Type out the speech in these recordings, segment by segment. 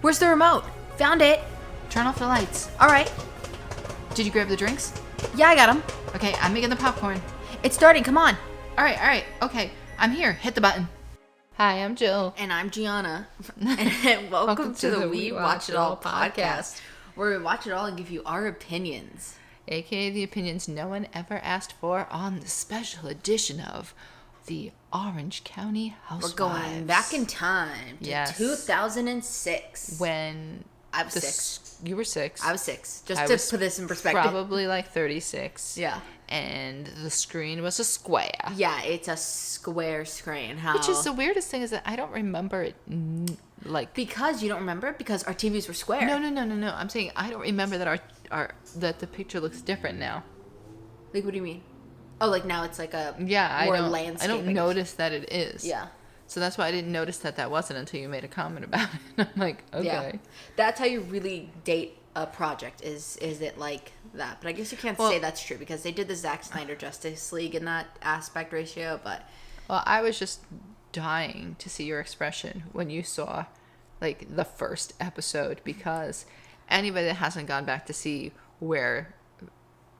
Where's the remote? Found it. Turn off the lights. All right. Did you grab the drinks? Yeah, I got them. Okay, I'm making the popcorn. It's starting. Come on. All right. Okay, I'm here. Hit the button. Hi, I'm Jill. And I'm Gianna. And welcome to the We Watch It All podcast, where we watch it all and give you our opinions. AKA the opinions no one ever asked for on the special edition of the Orange County Housewives. We're going back in time to 2006. When I was 6. You were 6. I was 6. Just to put this in perspective. Probably like 36. Yeah. And the screen was a square. Yeah, it's a square screen. Which is the weirdest thing is that I don't remember it because you don't remember it because our TVs were square. No. I'm saying I don't remember that that the picture looks different now. Like, what do you mean? Oh, like now it's like a landscape. I don't notice that it is. Yeah. So that's why I didn't notice that wasn't until you made a comment about it. I'm like, okay. Yeah. That's how you really date a project. Is it like that? But I guess you can't say that's true because they did the Zack Snyder Justice League in that aspect ratio. But I was just dying to see your expression when you saw like the first episode, because anybody that hasn't gone back to see where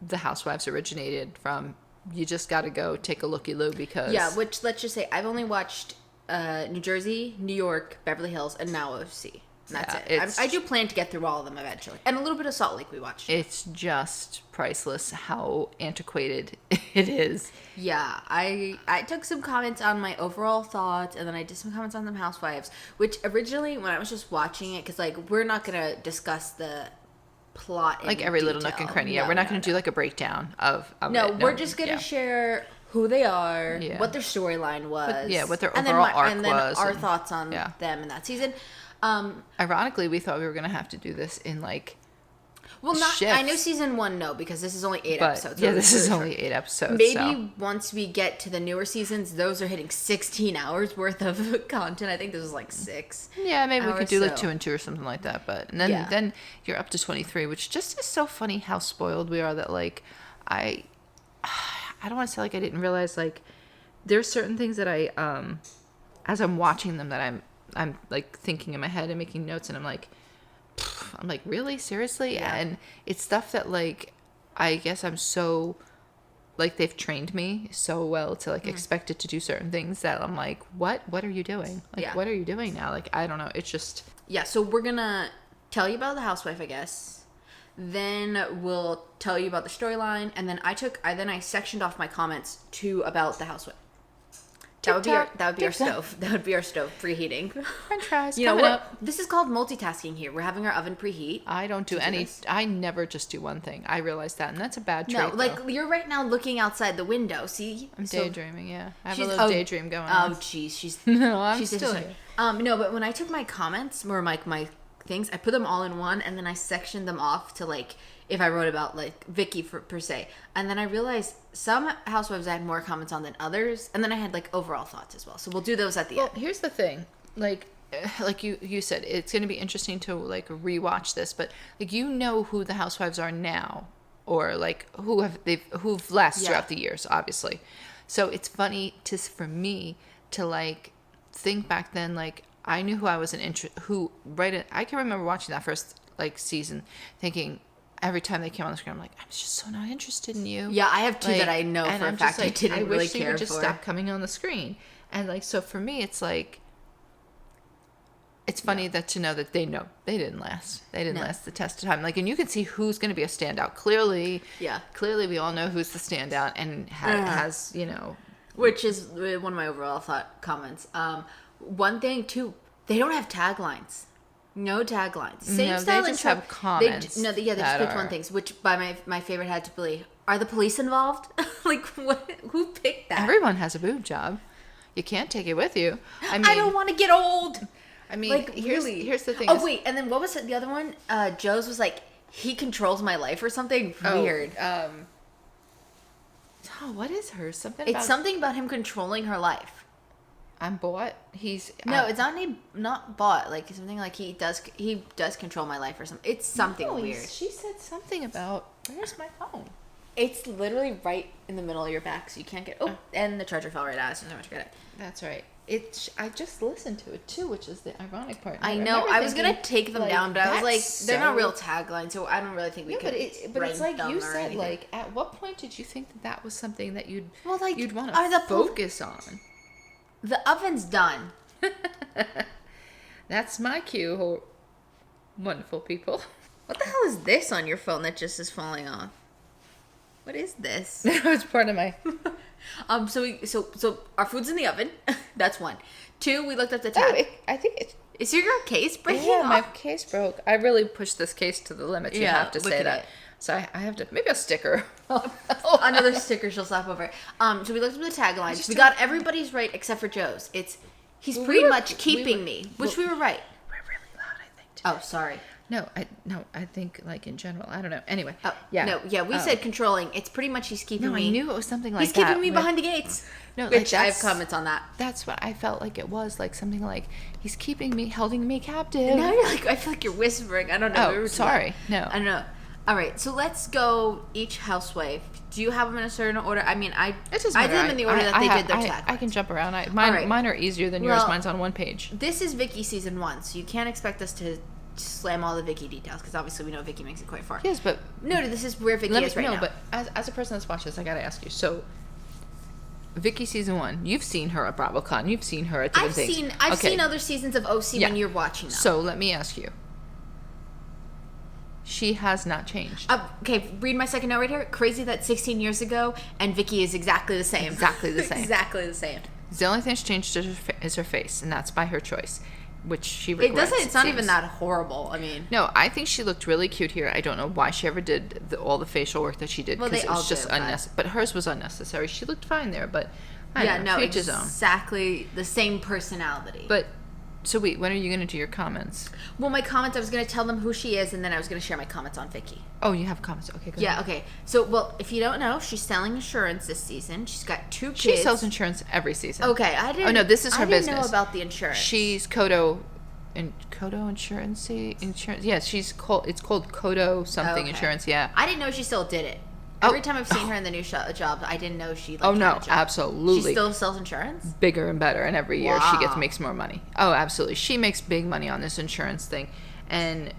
the Housewives originated from, you just got to go take a looky-loo because... Yeah, which, let's just say, I've only watched New Jersey, New York, Beverly Hills, and now OC. And that's it. I do plan to get through all of them eventually. And a little bit of Salt Lake we watched. It's just priceless how antiquated it is. Yeah, I took some comments on my overall thoughts, and then I did some comments on the Housewives, which originally, when I was just watching it, because, like, we're not going to discuss the plot like every little nook and cranny. Yeah, we're not going to do like a breakdown of it. We're just going to share who they are, what their storyline was, what their overall arc was, and then our thoughts on them in that season. Ironically, we thought we were going to have to do this in like shifts. I know season 1 because this is only 8 episodes. Yeah, this is only 8 episodes. Maybe once we get to the newer seasons, those are hitting 16 hours worth of content. I think this is like 6. Yeah, maybe we could do like 2 and 2 or something like that. But and then you're up to 23, which just is so funny how spoiled we are that like I don't want to say like I didn't realize like there's certain things that I as I'm watching them that I'm like thinking in my head and making notes, and I'm like really, seriously? Yeah. And it's stuff that like I guess I'm so like they've trained me so well to like expect it to do certain things that I'm like, what are you doing? Like what are you doing now? Like I don't know. It's just so we're gonna tell you about the housewife, I guess. Then we'll tell you about the storyline, and then I sectioned off my comments about the housewife. That would be our stove. That would be our stove preheating. French fries. You know what? This is called multitasking here. We're having our oven preheat. I don't do any. I never just do one thing. I realize that, and that's a bad trait. No, like you're right now looking outside the window. See, I'm daydreaming. Yeah, I have a little daydream going on. Oh, jeez, she's she's still here. No, but when I took my comments or my things, I put them all in one, and then I sectioned them off to like if I wrote about like Vicky per se, and then I realized some housewives I had more comments on than others, and then I had like overall thoughts as well. So we'll do those at the end. Well, here's the thing, like you said, it's going to be interesting to like rewatch this, but like who the housewives are now, or like who've lasted throughout the years, obviously. So it's funny for me to like think back then, like I knew who I was I can remember watching that first like season, thinking. Every time they came on the screen, I'm like, I'm just so not interested in you. Yeah, I have 2 that I know for a fact I didn't really care for. I wish they would just stop coming on the screen. And like, so for me, it's like, it's funny that to know that they didn't last. They didn't last the test of time. Like, and you can see who's going to be a standout. Clearly, we all know who's the standout and has, Which is one of my overall comments. One thing too, they don't have taglines. No taglines. Same style. They just have comments. They just picked one things. Which by my favorite had to be, are the police involved? Like what? Who picked that? Everyone has a boob job. You can't take it with you. I mean, I don't want to get old. I mean, like here's the thing. Oh wait, and then what was it? The other one? Joe's was like, he controls my life or something weird. What is hers? Something about him controlling her life. I'm bought. It's not bought. Like something like he does control my life or something. It's something weird. She said something about where's my phone? It's literally right in the middle of your back, so you can't get. Oh, and the charger fell right out. So much credit. That's right. I just listened to it too, which is the ironic part. I know. I was gonna take them down, but I was like, they're not real taglines, so I don't really think we could. But it's like you said. Like, at what point did you think that was something that you'd want to focus on? The oven's done. That's my cue, wonderful people. What the hell is this on your phone that just is falling off? What is this? It's part of my. So our food's in the oven. That's one. Two, we looked up the tag. I think it. Is your case breaking off? Yeah, my case broke. I really pushed this case to the limits. You have to say that. It. So I have to, maybe a sticker. Another sticker she'll slap over. So we looked up the taglines. We got everybody's right except for Joe's. He's pretty much keeping me, which we were right. We're really loud, I think. Today. Oh, sorry. No, I think like in general. I don't know. Anyway. Oh, yeah. No, we said controlling. It's pretty much he's keeping me. No, I knew it was something like that. He's keeping me behind the gates. No, which I have comments on that. That's what I felt like it was, like something like he's keeping me, holding me captive. Now you're like, I feel like you're whispering. I don't know. Oh, sorry. No. I don't know. All right, so let's go each housewife. Do you have them in a certain order? I mean, I did them in the order that they did their tag. I can jump around. Mine are easier than yours. Mine's on one page. This is Vicky season 1, so you can't expect us to slam all the Vicky details because obviously we know Vicky makes it quite far. Yes, but no, this is where Vicky is right now. No, but as a person that's watched this, I gotta ask you. So, Vicky season 1, you've seen her at BravoCon. You've seen her at different things. I've seen other seasons of OC when you're watching them. So let me ask you. She has not changed. Okay, read my second note right here. Crazy that 16 years ago, and Vicky is exactly the same. Exactly the same. Exactly the same. The only thing that's changed is her face, and that's by her choice, which she regrets. It's not even that horrible. I mean, no, I think she looked really cute here. I don't know why she ever did all the facial work that she did, because it was just unnecessary. But hers was unnecessary. She looked fine there, but I don't know, exactly the same personality. But so wait, when are you going to do your comments? Well, my comments, I was going to tell them who she is, and then I was going to share my comments on Vicky. Oh, you have comments. Okay, good. Yeah, okay. So, well, if you don't know, she's selling insurance this season. She's got 2 kids. She sells insurance every season. Okay, I didn't. Oh no, this is her business. I didn't know about the insurance. She's Kodo Insurance. Yeah, it's called Kodo something Insurance. Yeah. I didn't know she still did it. Every time I've seen her in the new jobs, I didn't know she. Oh no, absolutely. She still sells insurance. Bigger and better, and every year she makes more money. Oh, absolutely, she makes big money on this insurance thing, and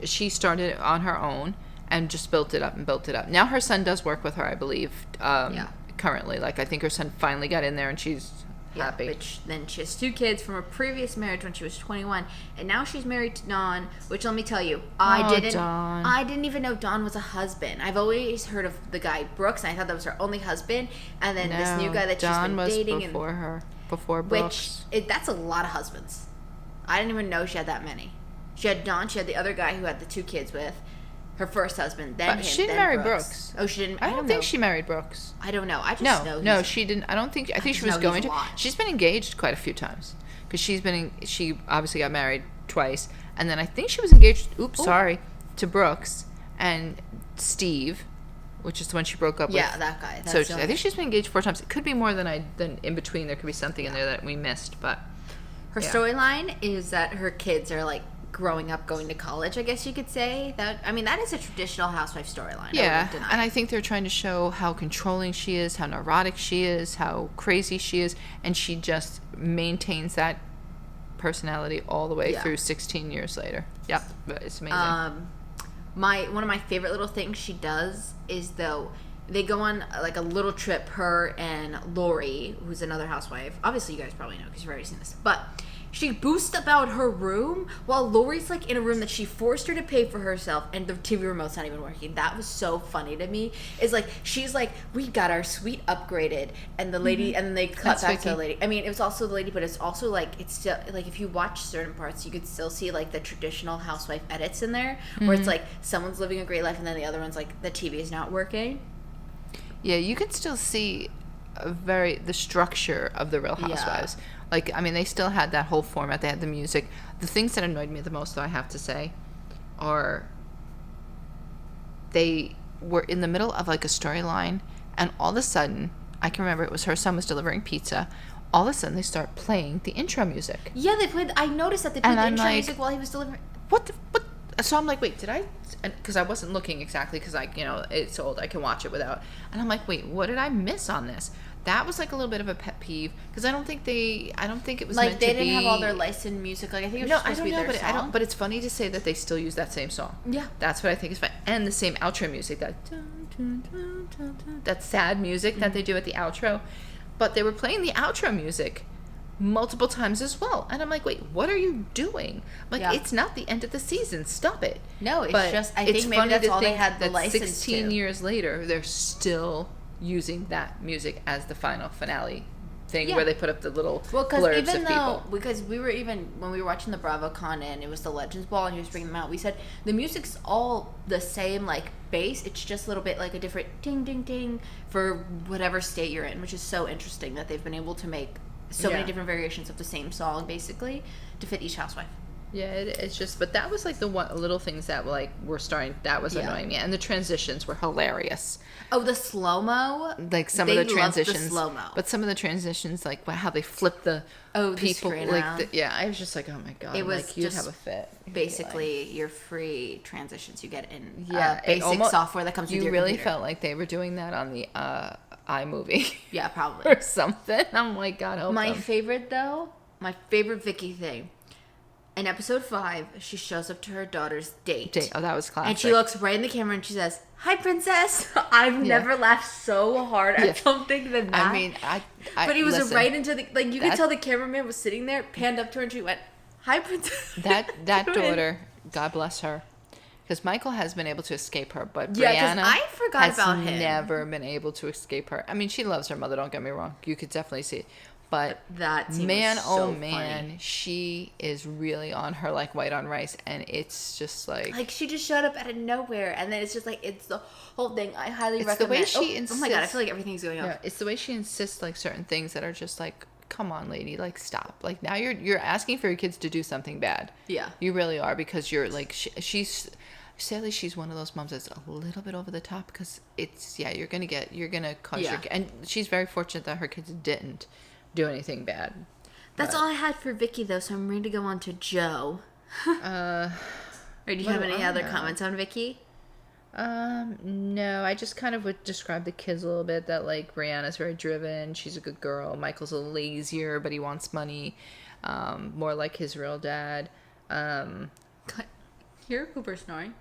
she started on her own and just built it up and built it up. Now her son does work with her, I believe. Currently, like I think her son finally got in there, and she's happy. Which then she has 2 kids from a previous marriage when she was 21, and now she's married to Don. Which let me tell you, I didn't even know Don was a husband. I've always heard of the guy Brooks, and I thought that was her only husband. And then this new guy that she's been dating before Brooks. That's a lot of husbands. I didn't even know she had that many. She had Don. She had the other guy who had the 2 kids with. Her first husband, then him, she didn't marry Brooks. Oh, she didn't. I don't think she married Brooks. I don't know. I just know. No, she didn't. I don't think. I think she was going to. She's been engaged quite a few times because she obviously got married twice, and then I think she was engaged. To Brooks and Steve, which is the one she broke up with. Yeah, that guy. So I think she's been engaged 4 times. It could be more than in between. There could be something in there that we missed, but her storyline is that her kids are like growing up, going to college, I guess you could say. That is a traditional housewife storyline. Yeah, and I think they're trying to show how controlling she is, how neurotic she is, how crazy she is, and she just maintains that personality all the way through 16 years later. Yeah, it's amazing. One of my favorite little things she does is, though, they go on like a little trip, her and Lori, who's another housewife. Obviously, you guys probably know because you've already seen this, but she boasts about her room while Lori's like in a room that she forced her to pay for herself, and the TV remote's not even working. That was so funny to me. It's like she's like, we got our suite upgraded, and the lady, and then they cut back to the lady. I mean, it was also the lady, but it's also like, it's still like if you watch certain parts, you could still see like the traditional housewife edits in there, where it's like someone's living a great life, and then the other one's like the TV is not working. Yeah, you can still see the structure of the Real Housewives. Yeah. Like, I mean, they still had that whole format. They had the music. The things that annoyed me the most, though, I have to say, are they were in the middle of, like, a storyline, and all of a sudden, I can remember it was her son was delivering pizza. All of a sudden, they start playing the intro music. Yeah, I noticed that they played the intro music while he was delivering. What? So I'm like, wait, did I? Because I wasn't looking exactly, because it's old, I can watch it without. And I'm like, wait, what did I miss on this? That was like a little bit of a pet peeve because I don't think it was Like meant they to didn't be. have all their licensed music. Like I think it was No, just I supposed to don't be know, their but song. But it's funny to say that they still use that same song. Yeah, That's what I think is fun, and the same outro music that sad music that they do at the outro, but they were playing the outro music multiple times as well, and I'm like, wait, what are you doing? Like, Yeah. it's not the end of the season. Stop it. No, it's But just I it's think maybe funny that's to all they think had the that license 16 to. years later, they're still using that music as the final finale thing, Yeah. where they put up the little Well, because blurbs even of though, people. because we were even, when we were watching the BravoCon and it was the Legends Ball and he was bringing them out, we said the music's all the same, like, bass. It's just a little bit like a different ding, ding, ding for whatever state you're in, which is so interesting that they've been able to make so many different variations of the same song, basically, to fit each housewife. Yeah, it's just, but that was like the one little things that like were starting. That was annoying me, and the transitions were hilarious. Oh, the slow-mo? Like some They of the loved the transitions, slow-mo. but some of the transitions, like how they flip the The people, screen like around. yeah, I was just like, oh my god, It was like you'd just have a fit. You'd be Basically, your free transitions you get in it basic software that comes with You your really computer. felt like they were doing that on the iMovie Yeah, probably. or something. I'm like, God help My them. favorite, though, my favorite Vicky thing. In episode 5, she shows up to her daughter's date. Oh, that was classic. And she looks right in the camera and she says, "Hi, princess." I've never laughed so hard at something than that. I mean, I but it was listen, right into the, like, you could that- tell the cameraman was sitting there, panned up to her, and she went, "Hi, princess." that To him. daughter, God bless her, because Michael has been able to escape her, but Yeah, 'cause Brianna I forgot has about him. never been able to escape her. I mean, she loves her mother. Don't get me wrong. You could definitely see it. But That scene man, was so oh man, funny. she is really on her like white on rice, and it's just like Like, she just showed up out of nowhere, and then it's just like, it's the whole thing. I highly It's the recommend. way she oh my god, I insists- feel like everything's going yeah, off. it's the way she insists like certain things that are just like, come on, lady, like stop. Like now you're asking for your kids to do something bad. Yeah. You really are, because you're like she's. Sadly, she's one of those moms that's a little bit over the top, because it's you're gonna cause Yeah. your, and she's very fortunate that her kids didn't do anything bad. That's all I had for Vicky, though, so I'm ready to go on to Joe. Or do you what have do any I other have? comments on Vicky? No, I just kind of would describe the kids a little bit, that like Brianna's very driven, she's a good girl. Michael's a little lazier, but he wants money, more like his real dad. Hear Cooper snoring?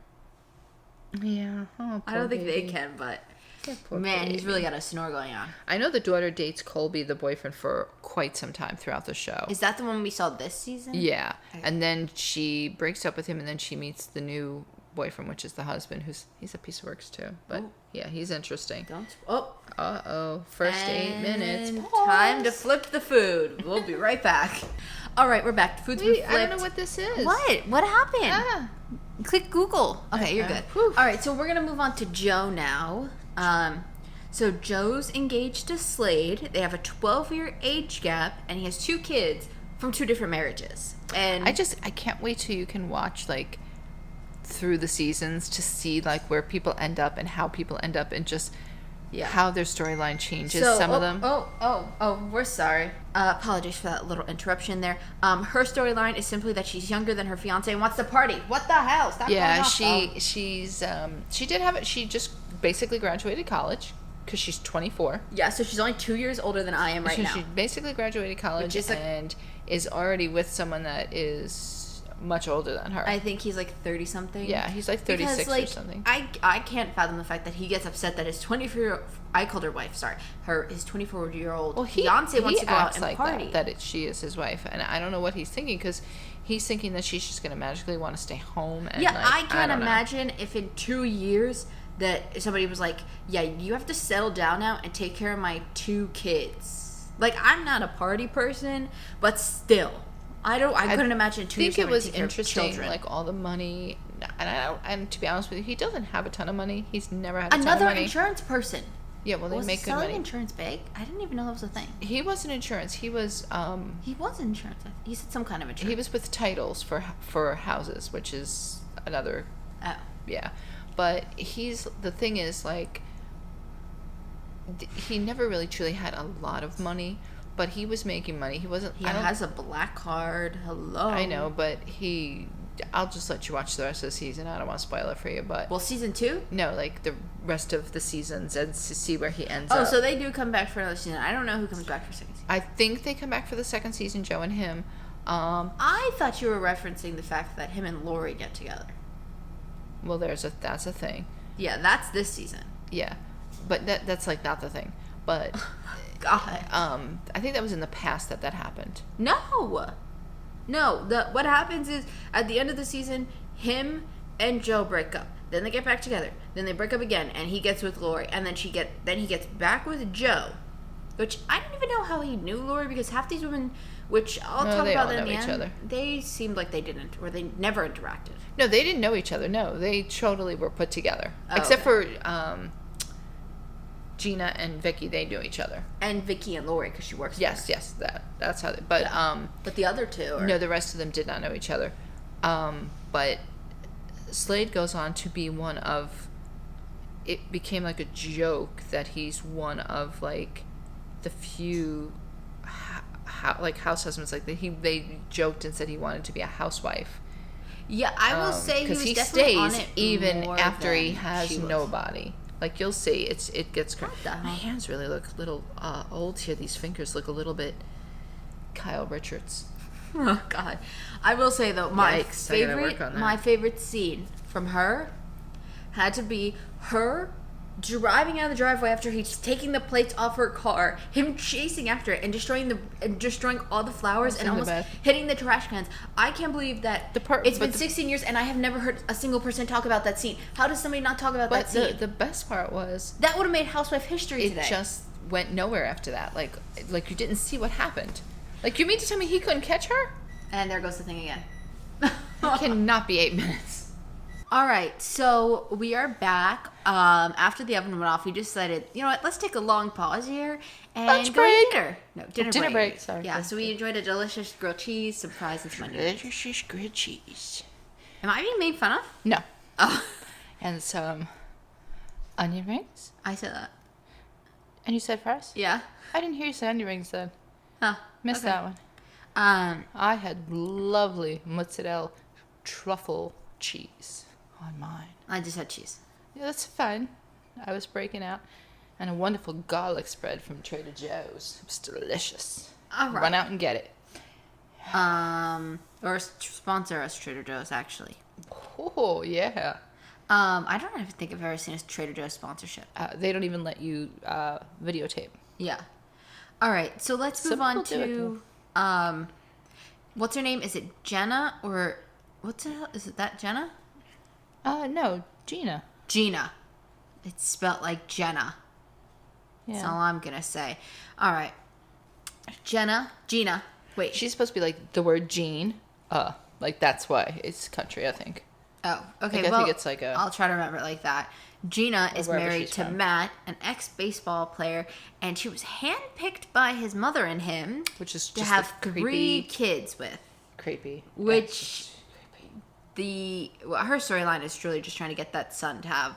Yeah. Oh, I don't poor think baby. they can, but Yeah, poor man, he's baby. really got a snore going on. I know the daughter dates Colby, the boyfriend, for quite some time throughout the show. Is that the one we saw this season? Yeah. Okay. And then she breaks up with him, and then she meets the new boyfriend, which is the husband, he's a piece of works too. But Ooh. yeah, he's interesting. Don't. Oh. Uh-oh. First 8 minutes. And Pause. time to flip the food. We'll be right back. All right, we're back. Food's been Wait, flipped. I don't know what this is. What? What happened? Ah. Click Google. Okay, you're good. Whew. All right, so we're gonna move on to Joe now. So Joe's engaged to Slade. They have a 12-year age gap, and he has 2 kids from 2 different marriages. And I can't wait till you can watch like through the seasons to see like where people end up and how people end up, and just how their storyline changes. Some of them. We're sorry. Apologies for that little interruption there. Her storyline is simply that she's younger than her fiance and wants to party. What the hell? Stop going Yeah, off, she did have it. She just basically graduated college because she's 24. Yeah, so she's only 2 years older than I am right now. She basically graduated college, Which is and is already with someone that is much older than her. I think he's like 30 something. Yeah, he's like 36 because, like, or something. I can't fathom the fact that he gets upset that his 24 I called her wife, sorry. His 24-year-old fiance wants to go out and like party. that she is his wife, and I don't know what he's thinking, because he's thinking that she's just going to magically want to stay home. And Yeah, like, I can't don't know. imagine if in 2 years that somebody was like, yeah, you have to settle down now and take care of my 2 kids. Like, I'm not a party person, but still. I couldn't imagine 2 years I think it having to was take care of interesting, children. like all the money, and to be honest with you, he doesn't have a ton of money. He's never had a ton Another of money. insurance person. Yeah, well, they Was make good selling money. insurance big? I didn't even know that was a thing. He wasn't insurance. He was He was insurance. He said some kind of insurance. he was with titles for houses, which is another Oh. yeah. But the thing is, like, he never really truly had a lot of money, but he was making money. He wasn't. He I don't- has a black card. Hello. I know, but he I'll just let you watch the rest of the season. I don't want to spoil it for you, but Well, season 2? no, like the rest of the seasons and to see where he ends up. Oh, so they do come back for another season. I don't know who comes back for second season. I think they come back for the second season, Joe and him. I thought you were referencing the fact that him and Lori get together. Well, that's a thing. Yeah, that's this season. Yeah, but that's like not the thing. But God. I think that was in the past that happened. No. What happens is at the end of the season, him and Joe break up. Then they get back together. Then they break up again, and he gets with Lori, and then he gets back with Joe, which I don't even know how he knew Lori, because half these women, which I'll talk about in the end, other. They seemed like they didn't, or they never interacted. No, they didn't know each other. No, they totally were put together, except for Gina and Vicky. They knew each other, and Vicky and Lori, because she works. Yes, that's how they. But but the other two, no, the rest of them did not know each other. But Slade goes on to be one of. It became like a joke that he's one of like the few, like house husbands. Like they joked and said he wanted to be a housewife. Yeah, I will say he was he definitely on stays it even more after he than has she was. Nobody. Like you'll see, it gets crazy. What the hell? My hands really look a little old here. These fingers look a little bit Kyle Richards. Oh God, I will say though, my favorite scene from her had to be her driving out of the driveway after he's taking the plates off her car, him chasing after it and destroying all the flowers and almost hitting the trash cans. I can't believe that it's been 16 years and I have never heard a single person talk about that scene. How does somebody not talk about that scene? The best part was that would have made housewife history today. It just went nowhere after that. Like you didn't see what happened. Like you mean to tell me he couldn't catch her? And there goes the thing again. It cannot be 8 minutes. All right, so we are back. After the oven went off, we decided, you know what, let's take a long pause here and go eat dinner. No, dinner break. Sorry. Yeah, so we enjoyed a delicious grilled cheese, some fries, and some onions. Delicious grilled cheese. Am I being made fun of? No. Oh. And some onion rings. I said that. And you said fries? Yeah. I didn't hear you say onion rings then. Oh, Missed that one. I had lovely mozzarella truffle cheese on mine. I just had cheese. Yeah, that's fine. I was breaking out. And a wonderful garlic spread from Trader Joe's. It was delicious. All right. Run out and get it. Or sponsor us, Trader Joe's, actually. Oh, yeah. I don't even think I've ever seen a Trader Joe's sponsorship. They don't even let you videotape. Yeah. All right, so let's move on to what's her name? Is it Gianna or what's the hell? Is it that Jenna? No, Gina. Gina. It's spelled like Jenna. Yeah. That's all I'm gonna say. All right, Gina. Wait, she's supposed to be like the word Jean. Like that's why it's country, I think. Oh, okay. Like, I think it's like I'll try to remember it like that. Gina is married to Matt, an ex-baseball player, and she was handpicked by his mother and him, which is to have 3 kids with. Creepy. Which her storyline is truly just trying to get that son to have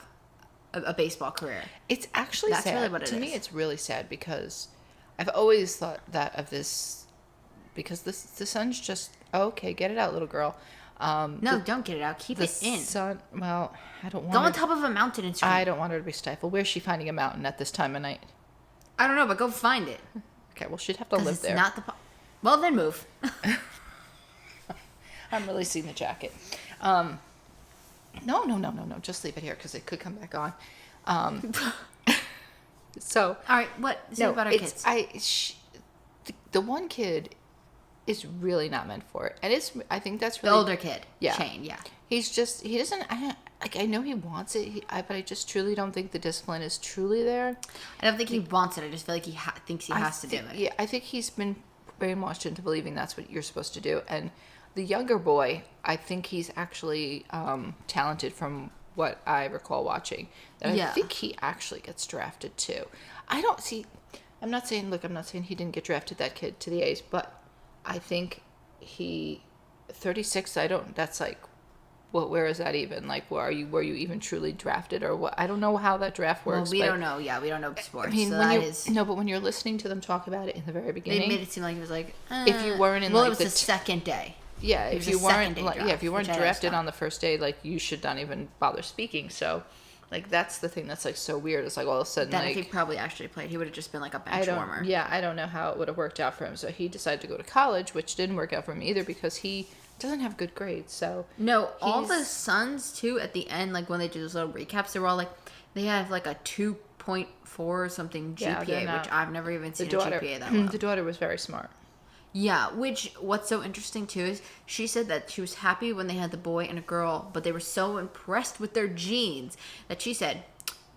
a baseball career. It's actually sad. Really what it is. To me, it's really sad because I've always thought that of this because the son's just okay. Get it out, little girl. No, don't get it out. Keep it in. Well, I don't want. Go on top of a mountain and scream. I don't want her to be stifled. Where's she finding a mountain at this time of night? I don't know, but go find it. Okay, well, she'd have to live there. Not the. Well, then move. I'm releasing the jacket. No. Just leave it here because it could come back on. So. All right. What? Say about our kids. The one kid is really not meant for it, and I think that's really the older kid. Yeah. Shane. Yeah. He doesn't. I know he wants it, but I just truly don't think the discipline is truly there. I don't think he wants it. I just feel like he thinks he has to do it. Yeah, I think he's been brainwashed into believing that's what you're supposed to do. And the younger boy, I think he's actually talented from what I recall watching. And I think he actually gets drafted too. I'm not saying he didn't get drafted, that kid, to the A's, but I think 36, that's like, where is that even? Like, were you even truly drafted or what? I don't know how that draft works. Well, we don't know. Yeah, we don't know sports. I mean, so but when you're listening to them talk about it in the very beginning. They made it seem like it was like, if you weren't in it was the second day. Yeah, He if was you a second weren't day like, draft, if you weren't which I drafted understand. on the first day, like you should not even bother speaking. So, like that's the thing that's like so weird. It's like all of a sudden, Then like if he probably actually played, he would have just been like a I bench don't, warmer. yeah, I don't know how it would have worked out for him. So he decided to go to college, which didn't work out for him either because he doesn't have good grades. So No, all the he's- sons too. At the end, like when they do those little recaps, they're all like, they have like a 2.4 or something Yeah, they're GPA, not- which I've never even the seen daughter, a GPA that low. the daughter was very smart. Yeah, which what's so interesting too is she said that she was happy when they had the boy and a girl, but they were so impressed with their genes that she said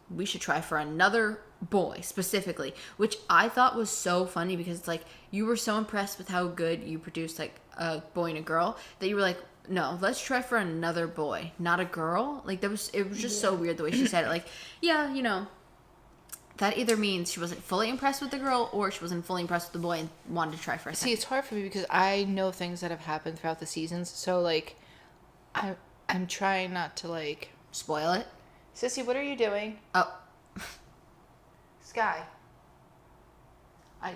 we should try for another boy specifically, which I thought was so funny because it's like you were so impressed with how good you produced like a boy and a girl that you were like, no, let's try for another boy, not a girl. Like it was just so weird the way she said it. Like, yeah, you know, that either means she wasn't fully impressed with the girl or she wasn't fully impressed with the boy and wanted to try for a second. See, it's hard for me because I know things that have happened throughout the seasons. So like, I'm trying not to like. Spoil it. Sissy, what are you doing? Oh, Sky.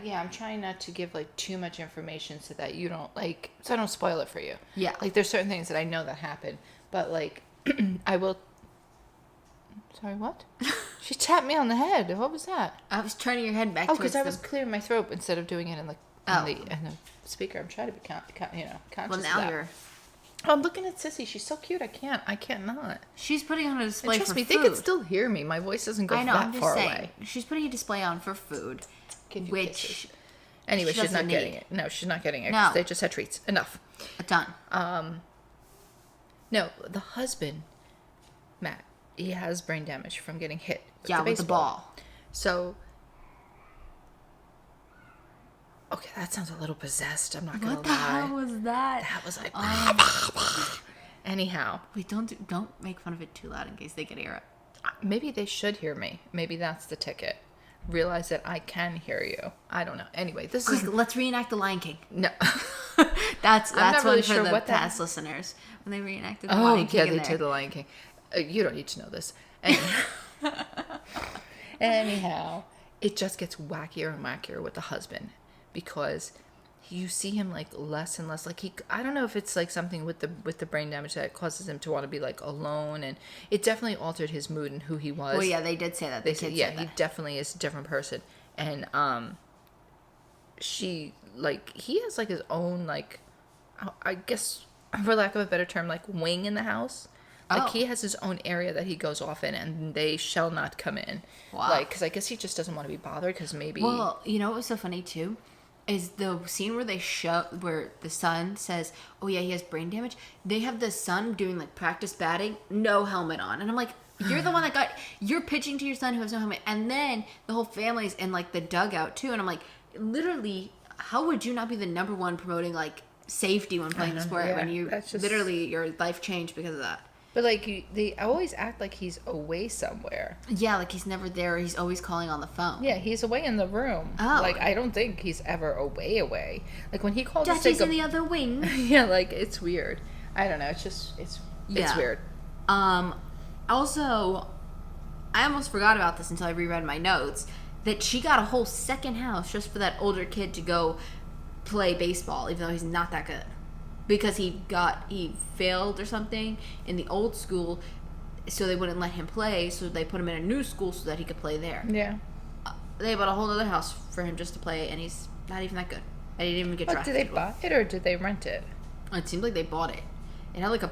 Yeah, I'm trying not to give like too much information so that you don't like, so I don't spoil it for you. yeah. Like there's certain things that I know that happen, but like I will. Sorry, what? She tapped me on the head. What was that? I was turning your head back. Oh, towards because I was clearing my throat instead of doing it in the Oh. in the speaker. I'm trying to be conscious. Well, of now that. you're. Oh, I'm looking at Sissy. She's so cute. I can't not. She's putting on a And display trust for me, food. they can still hear me. My voice doesn't go I know. that I'm just far saying. away. She's putting a display on for food, Give you which kisses. Anyway, she she's not doesn't getting need. it. No, she's not getting it. No. 'Cause they just had treats. Enough. done. No, the husband, Matt, he has brain damage from getting hit with Yeah, the with the baseball. ball. So, okay, that sounds a little possessed. I'm not gonna What the lie. hell was that? That was like. Anyhow, Wait, don't make fun of it too loud in case they can hear it. maybe they should hear me. Maybe that's the ticket. Realize that I can hear you. I don't know. Anyway, this Quick, is let's reenact the Lion King. no. That's not one really for sure the what that- past listeners when they reenacted the Oh, Lion King. yeah, in they there. did the Lion King. You don't need to know this. Anyhow, it just gets wackier and wackier with the husband because you see him like less and less. Like I don't know if it's like something with the brain damage that causes him to want to be like alone, and it definitely altered his mood and who he was. Well, yeah, they did say that. They The said, kids yeah, said he that. definitely is a different person, and she like he has like his own like, I guess for lack of a better term, like wing in the house. Like Oh. he has his own area that he goes off in, and they shall not come in. Wow. Like, because I guess he just doesn't want to be bothered. Because maybe Well, you know what was so funny too? Is the scene where they show where the son says, "Oh yeah, he has brain damage." They have the son doing like practice batting, no helmet on, and I'm like, "You're the one that got. You're pitching to your son who has no helmet," and then the whole family's in like the dugout too, and I'm like, literally, how would you not be the number one promoting like safety when playing the sport yeah, when you that's just- literally your life changed because of that? but like they always act like he's away somewhere. Yeah, like he's never there. He's always calling on the phone. Yeah, he's away in the room. Oh. Like I don't think he's ever away. Like when he called to say Dusty's in the other wing. yeah, like it's weird. I don't know. It's Yeah. weird. Also, I almost forgot about this until I reread my notes, that she got a whole second house just for that older kid to go play baseball, even though he's not that good. Because he failed or something in the old school, so they wouldn't let him play, so they put him in a new school so that he could play there. Yeah. They bought a whole other house for him just to play, and he's not even that good. And he didn't even get But drafted. did they buy it or did they rent it? It seemed like they bought it. It had like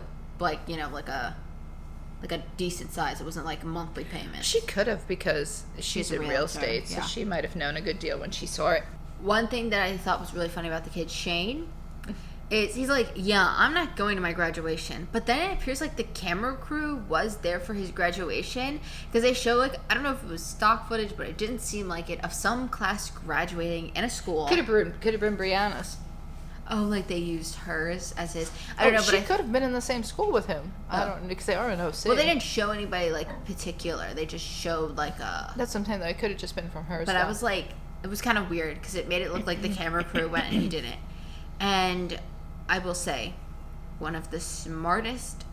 a decent size. It wasn't like a monthly payment. She could have because she's a in real realtor, estate, so yeah. she might have known a good deal when she saw it. One thing that I thought was really funny about the kid Shane is he's like, yeah, I'm not going to my graduation, but then it appears like the camera crew was there for his graduation because they show like, I don't know if it was stock footage, but it didn't seem like it, of some class graduating in a school. Could have been Brianna's. Oh, like they used hers as his. I don't know, she but could have been in the same school with him. I Oh. don't because they are in OC. well, they didn't show anybody like particular. They just showed like a. That's something that it could have just been from her. But I was like, it was kind of weird because it made it look like the camera crew went and he didn't. And I will say, one of the smartest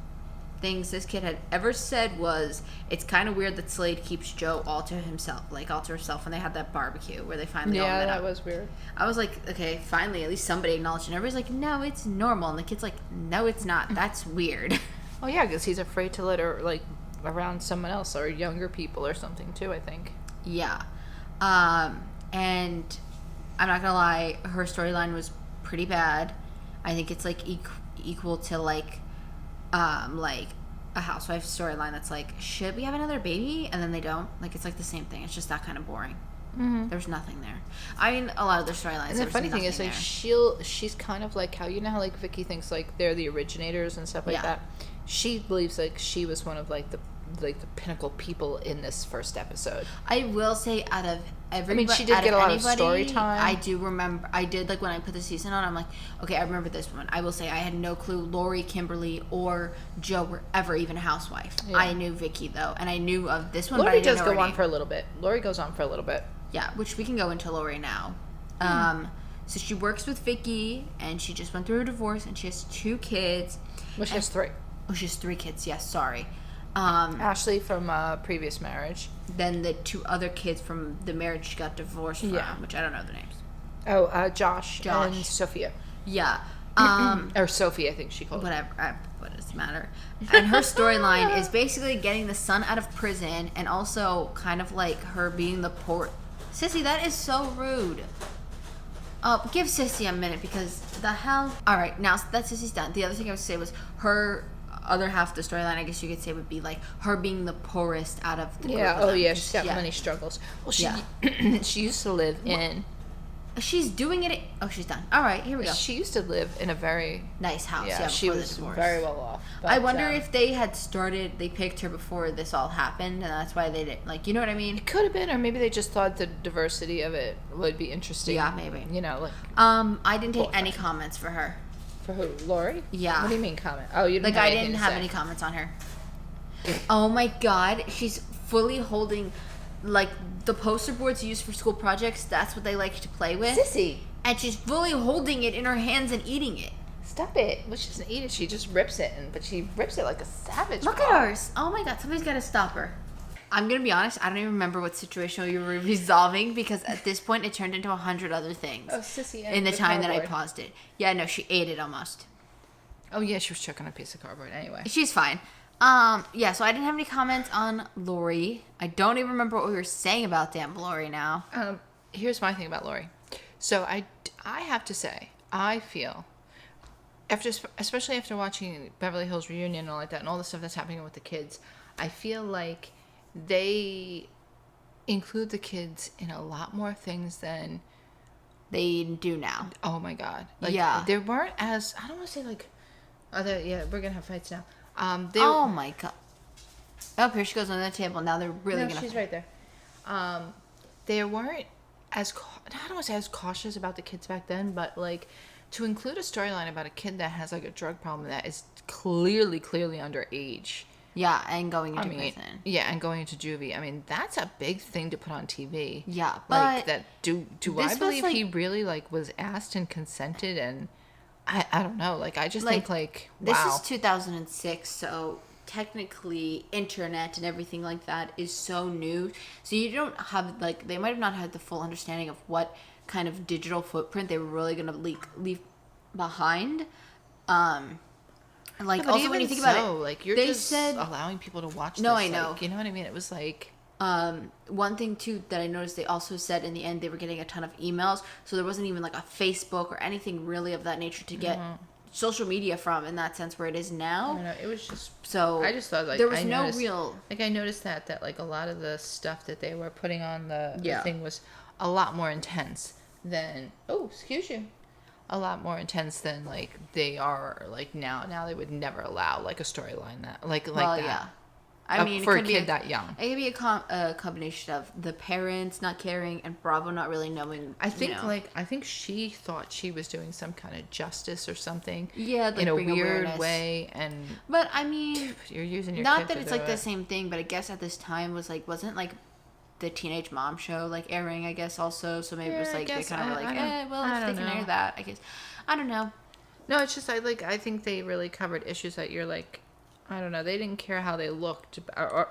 things this kid had ever said was, it's kind of weird that Slade keeps Joe all to himself, like all to herself when they had that barbecue where they finally all met up. Yeah, that was weird. I was like, okay, finally, at least somebody acknowledged it. And everybody's like, no, it's normal. And the kid's like, no, it's not. That's weird. Oh, yeah, because he's afraid to let her, like, around someone else or younger people or something, too, I think. Yeah. And I'm not gonna lie, her storyline was pretty bad. I think it's like equal to like a housewife storyline that's like, should we have another baby? And then they don't. Like, it's like the same thing. It's just that kind of boring. Mm-hmm. There's nothing there. I mean, a lot of their storylines. And the funny thing is, like, she's kind of like how, you know how like Vicky thinks like they're the originators and stuff like that. She believes like she was one of like the pinnacle people in this first episode. I will say, out of everybody, I mean, she did get a lot of story time. I do remember. I did, like, when I put the season on, I'm like, okay, I remember this one. I will say I had no clue Lori, Kimberly, or Joe were ever even a housewife. Yeah. I knew Vicky though, and I knew of this one. Lori does go on for a little bit. Lori goes on for a little bit. Yeah, which we can go into Lori now. So she works with Vicky, and she just went through her divorce, and she has 2 kids. Well, she has 3. Oh, she has 3 kids. Yes, sorry. Ashley from a previous marriage. Then the 2 other kids from the marriage she got divorced from, which I don't know their names. Oh, Josh and Sophia. Yeah. Or Sophie, I think she called whatever. What does it matter? And her storyline is basically getting the son out of prison, and also kind of like her being the poor. Sissy, that is so rude. Give Sissy a minute, because the hell. All right, now that Sissy's done. The other thing I would say was her other half of the storyline, I guess you could say, would be like her being the poorest out of the group. Yeah, she's got many struggles. Well, she used to live in. She's doing it. Oh, she's done. All right, here we go. She used to live in a very nice house. Yeah, she was very well off. But, I wonder if they picked her before this all happened, and that's why they didn't, like, you know what I mean? It could have been, or maybe they just thought the diversity of it would be interesting. Yeah, maybe. You know, like. I didn't take any comments for her. For who? Lori? Yeah. What do you mean comment? Oh, you didn't. Like, I didn't have any comments on her. Oh my God, she's fully holding, like, the poster boards used for school projects. That's what they like to play with. Sissy. And she's fully holding it in her hands and eating it. Stop it. Well, she doesn't eat it. She just rips it, but she rips it like a savage. Look at hers. Oh my God, somebody's got to stop her. I'm going to be honest, I don't even remember what situation we were resolving, because at this point it turned into 100 other things. Oh, Sissy. In the time that I paused it. Yeah, no, she ate it almost. Oh yeah, she was choking on a piece of cardboard anyway. She's fine. Yeah, so I didn't have any comments on Lori. I don't even remember what we were saying about damn Lori now. Here's my thing about Lori. So I have to say, I feel, especially after watching Beverly Hills Reunion and all like that, and all the stuff that's happening with the kids, I feel like they include the kids in a lot more things than they do now. Oh my God. Like, yeah. They weren't as, I don't want to say like, we're going to have fights now. Oh my God. Oh, here she goes on the table. Now they're really going to. She's right there. They weren't as, I don't want to say as cautious about the kids back then, but like to include a storyline about a kid that has like a drug problem that is clearly underage. Yeah, and going into prison. Yeah, and going into juvie. I mean, that's a big thing to put on TV. Yeah, but like that. Do I believe he really like was asked and consented? And I don't know. Like, I just think like, wow. This is 2006, so technically internet and everything like that is so new. So you don't have, like, they might have not had the full understanding of what kind of digital footprint they were really going to leave behind. Like, also when you think about it, like, you're just allowing people to watch this. No, I know. Like, you know what I mean? It was like... one thing too that I noticed, they also said in the end they were getting a ton of emails, so there wasn't even like a Facebook or anything really of that nature to get social media from, in that sense, where it is now. I know, it was just so I just thought like there was no real, like, I noticed that like a lot of the stuff that they were putting on the thing was a lot more intense than a lot more intense than like they are like now they would never allow like a storyline that like that. Yeah. I mean, for a kid that young, it could be a combination of the parents not caring and Bravo not really knowing. I think she thought she was doing some kind of justice or something. Yeah, like in a weird awareness. way. But I mean, you're using your not kid that to it's do like it. the same thing, but I guess at this time wasn't like the Teenage Mom show like airing. I guess also, so maybe it was like they kind of were like, if they can air that, I guess. I don't know. No, it's just I think they really covered issues that you're like, I don't know. They didn't care how they looked, or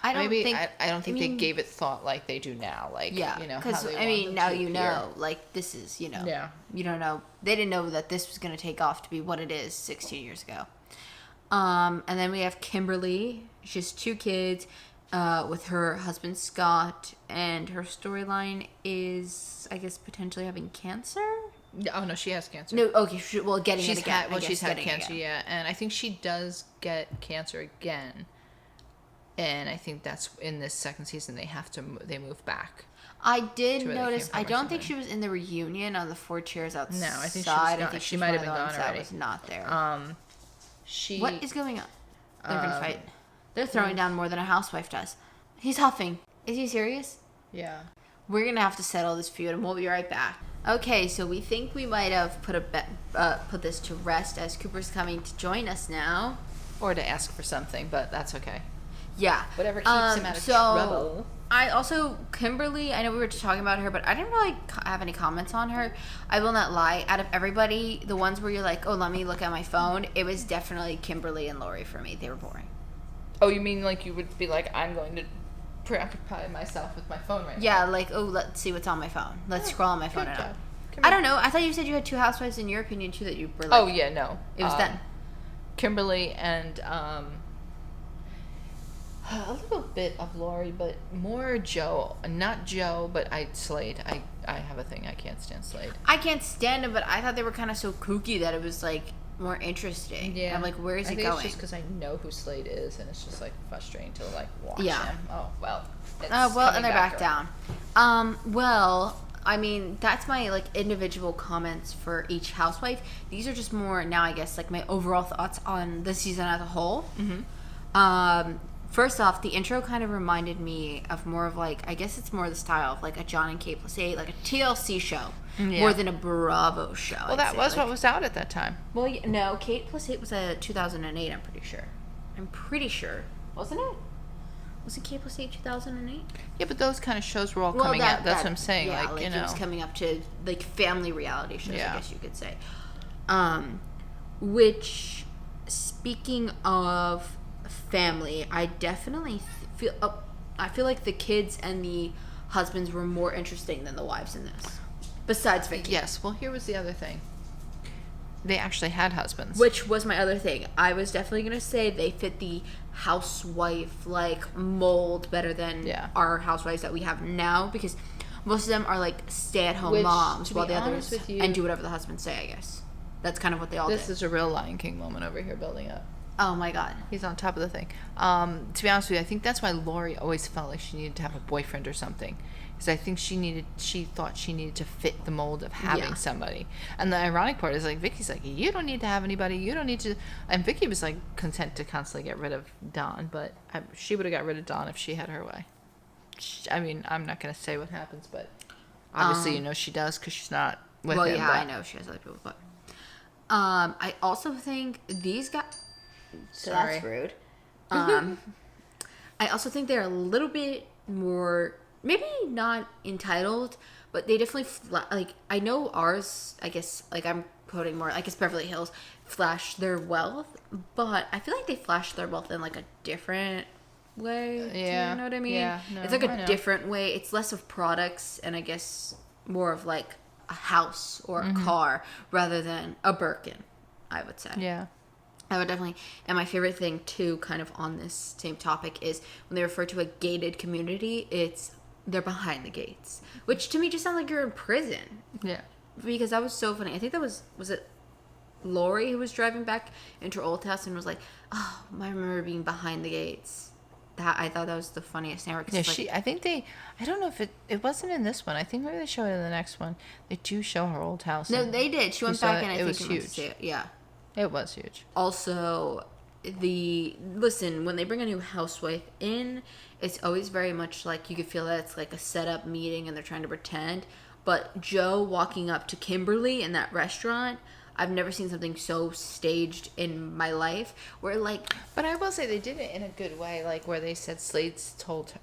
I don't maybe think. I don't think I mean, they gave it thought like they do now. Like, yeah, you know, how because they I want mean, them now to you appear. know, like this is, Yeah. you don't know. They didn't know that this was gonna take off to be what it is 16 years ago. And then we have Kimberly. She has 2 kids, with her husband Scott, and her storyline is, I guess, potentially having cancer. Oh no, she has cancer. No, okay, well, getting She's it again. had she's had cancer, again. yeah, and I think she does get cancer again. And I think that's in this second season they move back. I did to where they notice. came from I or don't think something. she was in the reunion on the 4 chairs outside. No, I think she was gone. She might have been gone That already. was not there. She What is going on? They're gonna fight. They're throwing down more than a housewife does. He's huffing. Is he serious? Yeah. We're gonna have to settle this feud, and we'll be right back. Okay, so we think we might have put this to rest as Cooper's coming to join us now. Or to ask for something, but that's okay. Yeah. Whatever keeps him out of trouble. I also, Kimberly, I know we were talking about her, but I didn't really have any comments on her. I will not lie. Out of everybody, the ones where you're like, oh, let me look at my phone, it was definitely Kimberly and Lori for me. They were boring. Oh, you mean like you would be like, I'm going to preoccupy myself with my phone right now? Yeah, like, oh, let's see what's on my phone. Let's scroll on my phone. Good job. I don't know. I thought you said you had 2 housewives in your opinion, too, that you were like... Oh, yeah, no. It was them. Kimberly and a little bit of Lori, but more Joe. Not Joe, but Slade. I have a thing. I can't stand Slade. I can't stand him, but I thought they were kind of so kooky that it was, like, more interesting. Yeah. I'm like, where is I it think going? it's just because I know who Slade is, and it's just, like, frustrating to, like, watch Yeah. him. Oh, well. And they're back down. Well, I mean, that's my, like, individual comments for each housewife. These are just more, now I guess, like, my overall thoughts on the season as a whole. Mm-hmm. First off, the intro kind of reminded me of more of, like, I guess it's more the style of, like, a John and Kate plus 8, like a TLC show, more than a Bravo show. Well, that was what was out at that time. Well, no, Kate plus 8 was a 2008, I'm pretty sure. Wasn't it? Was it Kate plus 8 2008? Yeah, but those kind of shows were all coming out. That's what I'm saying. Yeah, like, you know. it was coming up to, like, family reality shows, Yeah. I guess you could say. Which, speaking of family, I definitely feel like the kids and the husbands were more interesting than the wives in this. Besides Vicky. Yes. Well, here was the other thing. They actually had husbands. Which was my other thing. I was definitely going to say they fit the housewife, like, mold better than our housewives that we have now, because most of them are, like, stay-at-home moms, while the others and do whatever the husbands say, I guess. That's kind of what they all do. This is a real Lion King moment over here building up. Oh, my God. He's on top of the thing. To be honest with you, I think that's why Lori always felt like she needed to have a boyfriend or something. Because I think she thought she needed to fit the mold of having somebody. And the ironic part is, like, Vicky's like, you don't need to have anybody. You don't need to. And Vicky was, like, content to constantly get rid of Dawn. But she would have got rid of Dawn if she had her way. I mean, I'm not going to say what happens, but obviously, you know, she does because she's not with him. Well, yeah, I know she has other people, but I also think these guys. So Sorry. that's rude. I also think they're a little bit more, maybe not entitled, but they definitely like. I know ours. I guess like I'm quoting more. I guess Beverly Hills flashed their wealth, but I feel like they flashed their wealth in like a different way. Yeah. Do you know what I mean? Yeah. No, it's like a different way. It's less of products, and I guess more of like a house or a car rather than a Birkin. I would say. Yeah. I would definitely, and my favorite thing too, kind of on this same topic, is when they refer to a gated community, they're behind the gates, which to me just sounds like you're in prison. Yeah. Because that was so funny. I think that was it Lori who was driving back into her old house and was like, oh, I remember being behind the gates. That I thought that was the funniest thing ever. Yeah, I think I don't know if it wasn't in this one. I think maybe they show it in the next one. They do show her old house. No, they did. She went back and I think it was huge. To see it. Yeah. It was huge. Also, when they bring a new housewife in, it's always very much like you could feel that it's like a setup meeting and they're trying to pretend. But Joe walking up to Kimberly in that restaurant, I've never seen something so staged in my life. Where like, but I will say they did it in a good way, like where they said Slade's told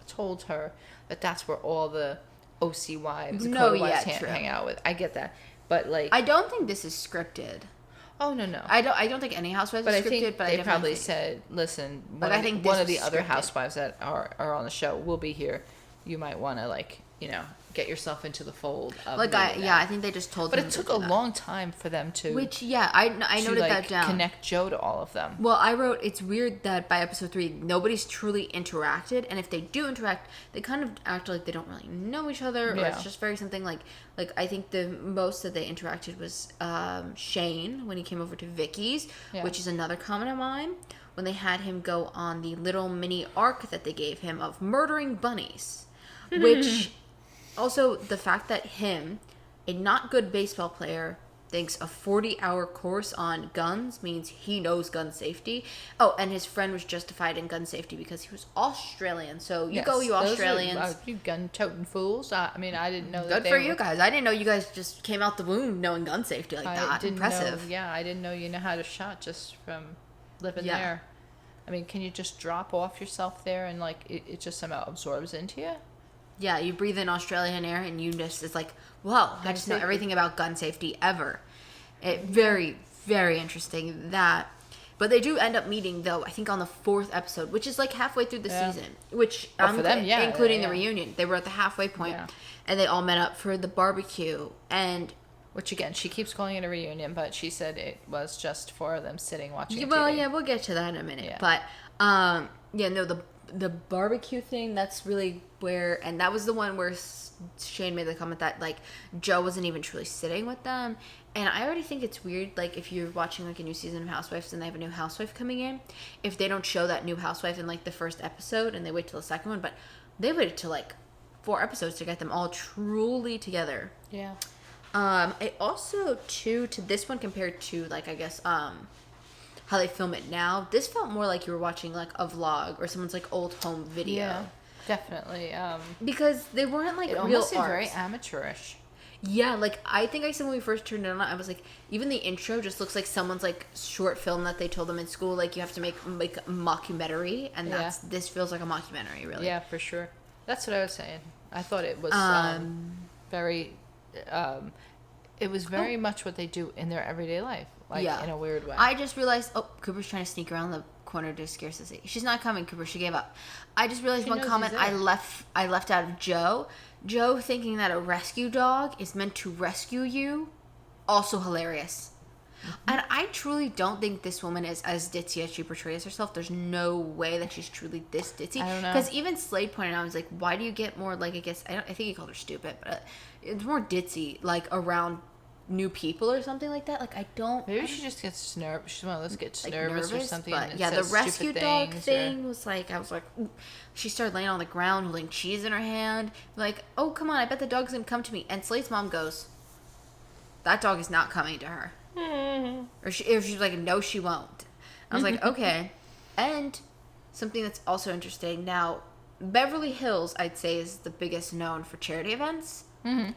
her that that's where all the OC wives, hang out with. I get that, but like, I don't think this is scripted. Oh no. I don't think any housewives But are I scripted. think But I they definitely probably think, said, "Listen, like, I think one this of the was other scripted. housewives that are on the show will be here. You might want to like get yourself into the fold of like meeting them." I think they just told But him it to took do a that. long time for them to Which I noted like that down. connect Joe to all of them. Well, I wrote it's weird that by episode 3 nobody's truly interacted, and if they do interact, they kind of act like they don't really know each other, or Yeah. it's just very something like I think the most that they interacted was Shane when he came over to Vicky's, Yeah. which is another comment of mine, when they had him go on the little mini arc that they gave him of murdering bunnies, which also the fact that him, a not good baseball player, thinks a 40-hour course on guns means he knows gun safety. Oh, and his friend was justified in gun safety because he was Australian. So you go, you those Australians. you gun-toting fools. I mean, I didn't know that Good they for were, you guys. I didn't know you guys just came out the womb knowing gun safety like I that. didn't Impressive. know. Yeah, I didn't know you know how to shot just from living Yeah. there. I mean, can you just drop off yourself there and like it just somehow absorbs into you? Yeah, you breathe in Australian air and you just, it's like, whoa, I just know safety. everything about gun safety ever. Very, very interesting that. But they do end up meeting, though, I think on the 4th episode, which is like halfway through the Yeah. season, which For them, yeah, including yeah. the reunion. They were at the halfway point, Yeah. and they all met up for the barbecue. And Which again, she keeps calling it a reunion, but she said it was just for them sitting watching. well, TV. yeah, we'll get to that in a minute. Yeah. But no, the barbecue thing, that's really where, and that was the one where Shane made the comment that like Joe wasn't even truly sitting with them. And I already think it's weird, like if you're watching like a new season of Housewives and they have a new housewife coming in, if they don't show that new housewife in like the first episode and they wait till the second one, but they waited till like 4 episodes to get them all truly together. Yeah. I also to this one compared to like I guess how they film it now, this felt more like you were watching like a vlog or someone's like old home video. Yeah. Definitely. Because they weren't like It real almost seemed arcs. very amateurish. Yeah, like I think I said when we first turned it on, I was like, even the intro just looks like someone's like short film that they told them in school, like you have to make a mockumentary, and this feels like a mockumentary, really. Yeah, for sure. That's what I was saying. I thought it was very. It was very much what they do in their everyday life, like in a weird way. I just realized, Cooper's trying to sneak around the corner to scare Sissy. She's not coming, Cooper. She gave up. I just realized She one knows comment he's there. I left out of Joe. Joe thinking that a rescue dog is meant to rescue you, also hilarious. And I truly don't think this woman is as ditzy as she portrays herself. There's no way that she's truly this ditzy. I don't know. Because even Slade pointed out, I was like, why do you get more, like, I guess, I think he called her stupid, but it's more ditzy, like, around new people or something like that. Like, I don't... Maybe she just gets nervous. She's one of those gets like, nervous or something. But and it yeah, the says rescue stupid dog things thing was like, I was like, ooh. She started laying on the ground holding cheese in her hand. Like, oh, come on, I bet the dog's gonna come to me. And Slade's mom goes, that dog is not coming to her. Or she's like, no, she won't. I was like, okay. And something that's also interesting now, Beverly Hills, I'd say, is the biggest known for charity events. Mm-hmm.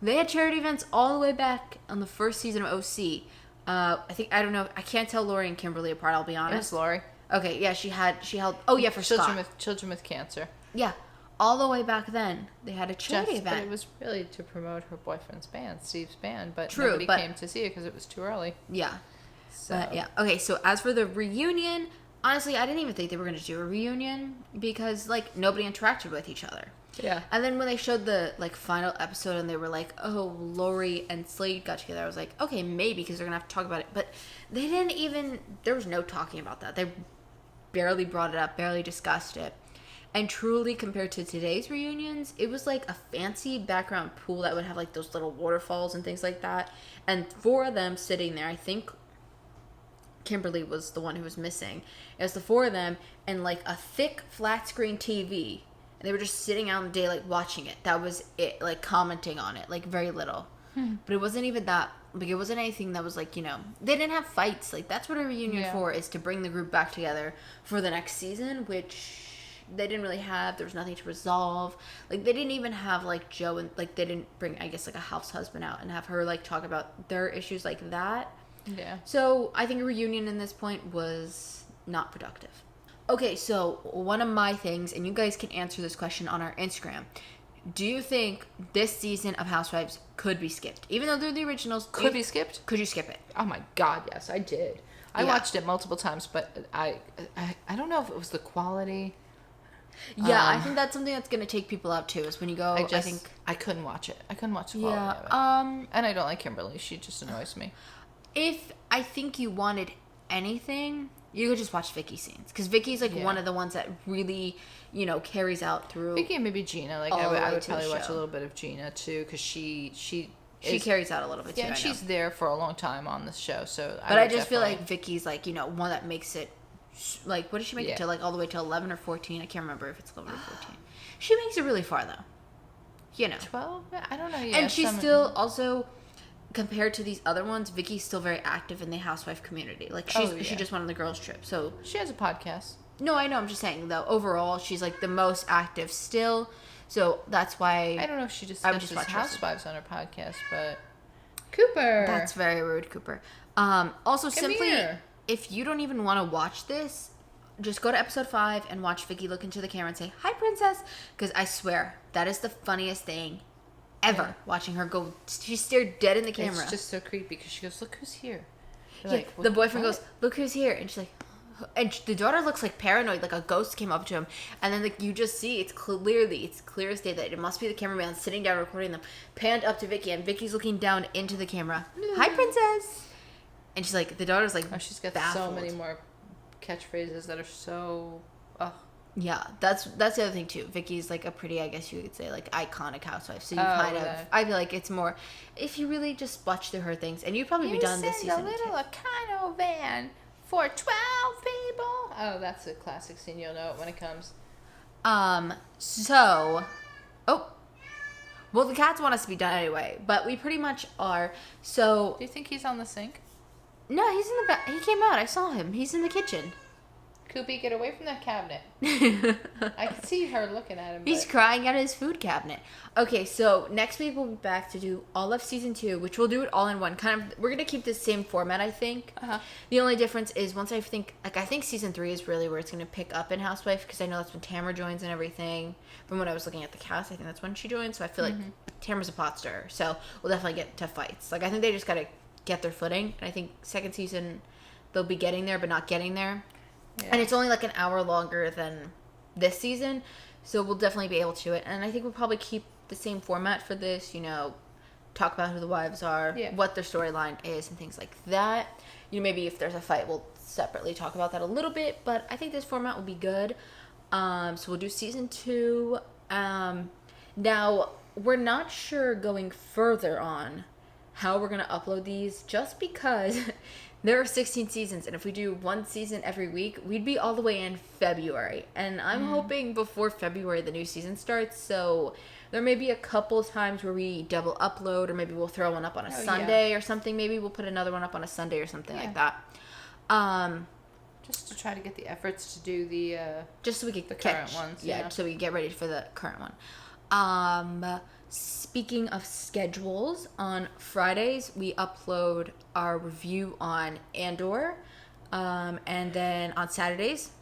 They had charity events all the way back on the first season of OC. I don't know, I can't tell Lori and Kimberly apart, I'll be It honest. was Lori. Okay, yeah, she held, oh yeah, for Scott. Children with cancer. Yeah, all the way back then, they had a charity But event. it was really to promote her boyfriend's band, Steve's band. But True, nobody but- came to see it because it was too early. Yeah. So But yeah. Okay, so as for the reunion, honestly, I didn't even think they were going to do a reunion because, like, nobody interacted with each other. yeah. And then when they showed the, like, final episode and they were like, oh, Lori and Slade got together, I was like, okay, maybe because they're going to have to talk about it. But they didn't even, there was no talking about that. They barely brought it up, barely discussed it. And truly, compared to today's reunions, it was like a fancy background pool that would have, like, those little waterfalls and things like that. And 4 of them sitting there, I think Kimberly was the one who was missing. It was the 4 of them and, like, a thick flat screen TV. And they were just sitting out in the daylight watching it. That was it, like, commenting on it, like, very little. But it wasn't even that, like, it wasn't anything that was, like, you know, they didn't have fights. Like, that's what a reunion for, is to bring the group back together for the next season, which they didn't really have. There was nothing to resolve. Like, they didn't even have, like, Joe and, like, they didn't bring, I guess, like, a house husband out and have her, like, talk about their issues like that. Yeah. So I think a reunion in this point was not productive. Okay, so one of my things, and you guys can answer this question on our Instagram. do you think this season of Housewives could be skipped? Even though they're the originals. Could be skipped? Could you skip it? Oh my God, yes, I did. I watched it multiple times, but I don't know if it was the quality. Yeah, I think that's something that's going to take people out too, is when you go, I couldn't watch it. I couldn't watch the quality of it. And I don't like Kimberly. She just annoys me. If I think you wanted anything, you could just watch Vicky's scenes. Because Vicky's like one of the ones that really, carries out through. Vicky and maybe Gina. Like I would probably watch a little bit of Gina too, because she carries out a little bit too. Yeah, and she's there for a long time on the show. So, I just feel like Vicky's like one that makes it. Like, what did she make it to? Like all the way to 11 or 14? I can't remember if it's 11 or 14. She makes it really far though. 12? I don't know. Yeah, and she's still also. Compared to these other ones, Vicky's still very active in the housewife community. Like, she just went on the girls' trip. So she has a podcast. No, I know. I'm just saying, though, overall, she's, like, the most active still. So that's why... I don't know if she discusses Housewives on her podcast, but... Cooper! That's very rude, Cooper. Also, Come here. If you don't even want to watch this, just go to episode 5 and watch Vicky look into the camera and say, "Hi, princess." Because I swear, that is the funniest thing ever. Watching her go, she stared dead in the camera. It's just so creepy because she goes, "Look who's here." The boyfriend goes, "Look who's here," and she's like, and the daughter looks like paranoid, like a ghost came up to him, and then you just see it's clear as day that it must be the cameraman sitting down recording them. Panned up to Vicky, and Vicky's looking down into the camera. "Hi, princess," and she's like, the daughter's like, she's got baffled. so many more catchphrases that are so. Yeah, that's the other thing too. Vicky's like a pretty, I guess you could say, like iconic housewife. So you I feel like it's more if you really just watch through her things, and you'd probably be done this season. A little Econo van for 12 people. Oh, that's a classic scene. You'll know it when it comes. Well, the cats want us to be done anyway, but we pretty much are. So. Do you think he's on the sink? No, he's in the back. He came out. I saw him. He's in the kitchen. Koopy, get away from that cabinet. I can see her looking at him. He's crying out of his food cabinet. Okay, so next week we'll be back to do all of season 2, which we'll do it all in one. We're gonna keep the same format, I think. The only difference is I think season 3 is really where it's gonna pick up in Housewife, because I know that's when Tamara joins and everything. From when I was looking at the cast, I think that's when she joins. So I feel like Tamara's a pot stirrer. So we'll definitely get to fights. Like, I think they just gotta get their footing, and I think second season they'll be getting there, but not getting there. Yeah. And it's only like an hour longer than this season, so we'll definitely be able to it. And I think we'll probably keep the same format for this, talk about who the wives are, what their storyline is, and things like that. Maybe if there's a fight, we'll separately talk about that a little bit, but I think this format will be good. So we'll do season 2. Now, we're not sure going further on how we're going to upload these, just because... There are 16 seasons, and if we do one season every week, we'd be all the way in February. And I'm hoping before February the new season starts, so there may be a couple times where we double upload, or maybe we'll throw one up on a Sunday or something. Maybe we'll put another one up on a Sunday or something like that. Just to try to get the efforts to do the just so we get the current ones. Yeah, so we get ready for the current one. Speaking of schedules, on Fridays we upload our review on Andor, and then on Saturdays,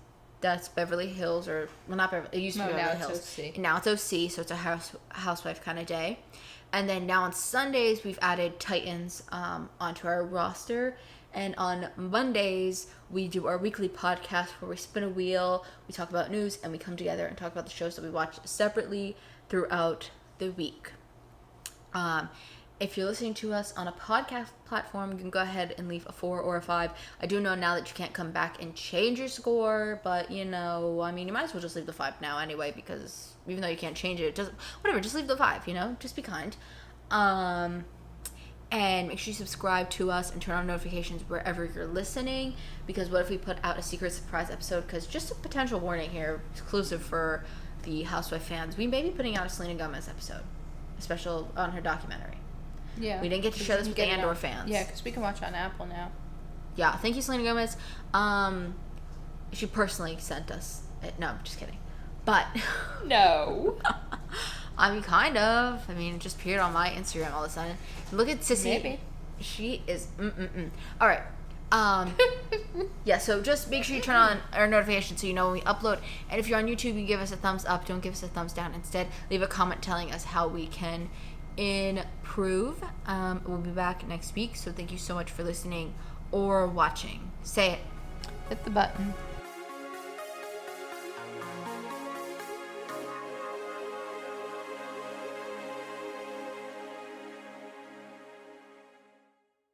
that's Beverly Hills, or not Beverly. It used to be Beverly Hills. Now it's OC, so it's a housewife kind of day. And then now on Sundays we've added Titans onto our roster, and on Mondays we do our weekly podcast where we spin a wheel, we talk about news, and we come together and talk about the shows that we watch separately throughout the week. If you're listening to us on a podcast platform, you can go ahead and leave a 4 or a 5. I do know now that you can't come back and change your score, but you might as well just leave the 5 now anyway, because even though you can't change it, just leave the 5, just be kind. And make sure you subscribe to us and turn on notifications wherever you're listening, because what if we put out a secret surprise episode? Because just a potential warning here, exclusive for the Housewife fans, we may be putting out a Selena Gomez episode, a special on her documentary. Yeah. We didn't get to share this with the Andor fans. Yeah, because we can watch on Apple now. Yeah, thank you, Selena Gomez. She personally sent us it. No, I'm just kidding. But no. I mean, kind of. It just appeared on my Instagram all of a sudden. Look at Sissy. Maybe. She is All right. Yeah, so just make sure you turn on our notifications so you know when we upload. And if you're on YouTube, you give us a thumbs up. Don't give us a thumbs down. Instead, leave a comment telling us how we can improve. We'll be back next week. So thank you so much for listening or watching. Say it. Hit the button.